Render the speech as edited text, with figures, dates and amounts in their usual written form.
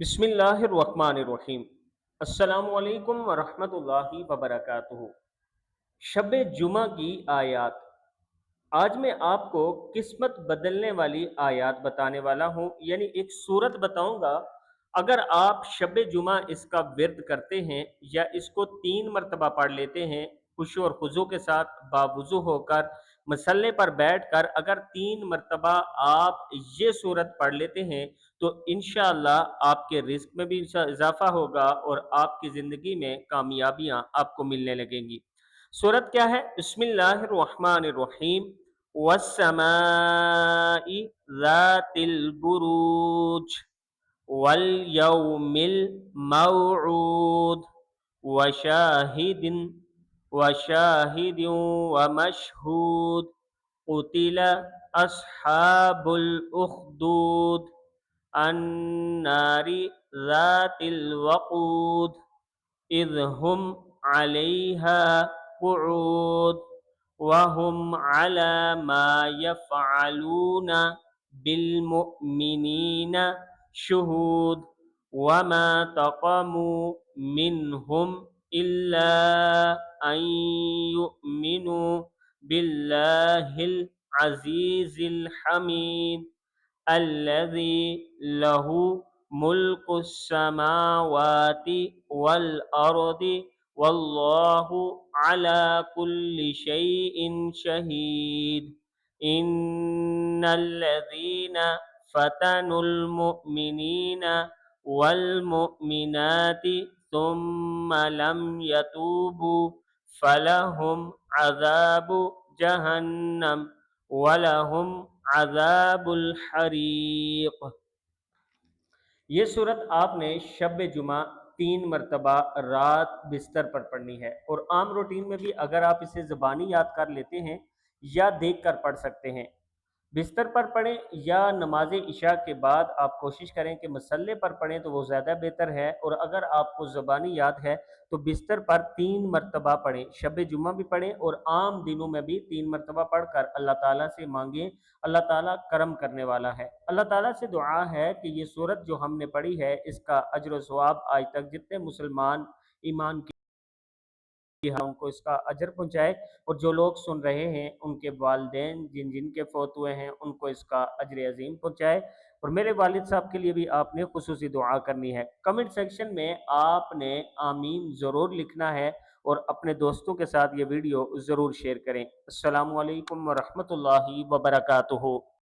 बिस्मिल्लाहिर्रहमानिर्रहीम। अस्सलामु अलैकुम वरहमतुल्लाहि वबरकातुहू। शब जुमा की आयात। आज मैं आपको किस्मत बदलने वाली आयात बताने वाला हूँ, यानी एक सूरत बताऊंगा। अगर आप शब जुमा इसका विर्द करते हैं या इसको 3 मरतबा पढ़ लेते हैं खुशू और खुजू के साथ, बावुजू होकर मसल्ले पर बैठकर अगर 3 मरतबा आप ये सूरत पढ़ लेते हैं तो इंशाअल्लाह आपके रिस्क में भी इजाफा होगा और आपकी ज़िंदगी में कामयाबियाँ आपको मिलने लगेंगी। सूरत क्या है? बिस्मिल्लाहिर्रहमानिर्रहीम। वस्समाइ ज़ातिल बुरूज वल यौमिल मौऊद वशाहिदिन वशाहिदिन व मशहूद कुतिला अस्हाबुल उखदूद अन्नारी ज़ातिल वक़ूद इज़ हुम अलैहा कुऊद वहुम अला मा यफ़अलून बिलमुमिनीन शुहूद वमा तक़मू मिनहुम इल्ला अन युमिनू बिल्लाहिल अज़ीज़िल हमीद अल्लज़ी लहू मुल्कुस समावाति वल अर्दि वल्लाहु अला कुल्लि शैइन शहीद। इन्नल्लज़ीना फतनुल मुमिनीना वल मुमिनाति सुम्मा लम यतूबू फलहुम अज़ाबु जहन्नम वलहुम अज़ाबुल हरीक़। ये सूरत आपने शब जुमा 3 मरतबा रात बिस्तर पर पढ़नी है, और आम रूटीन में भी अगर आप इसे ज़बानी याद कर लेते हैं या देख कर पढ़ सकते हैं। बिस्तर पर पढ़ें या नमाज इशा के बाद आप कोशिश करें कि मसल्ले पर पढ़ें तो वो ज़्यादा बेहतर है, और अगर आपको ज़बानी याद है तो बिस्तर पर 3 मरतबा पढ़ें। शब जुमा भी पढ़ें और आम दिनों में भी 3 मरतबा पढ़ कर अल्लाह ताला से मांगें। अल्लाह ताला करम करने वाला है। अल्लाह ताला से दुआ है कि ये सूरत जो हमने पढ़ी है इसका अज्र व सवाब आज तक जितने मुसलमान ईमान कि हम उनको इसका अजर पहुँचाए, और जो लोग सुन रहे हैं उनके वालिदैन जिन जिन के फौत हुए हैं उनको इसका अजर अजीम पहुँचाए। और मेरे वालिद साहब के लिए भी आपने खुसूसी दुआ करनी है। कमेंट सेक्शन में आपने आमीन ज़रूर लिखना है और अपने दोस्तों के साथ ये वीडियो ज़रूर शेयर करें। अस्सलामु अलैकुम व रहमतुल्लाहि व बरकातुहू।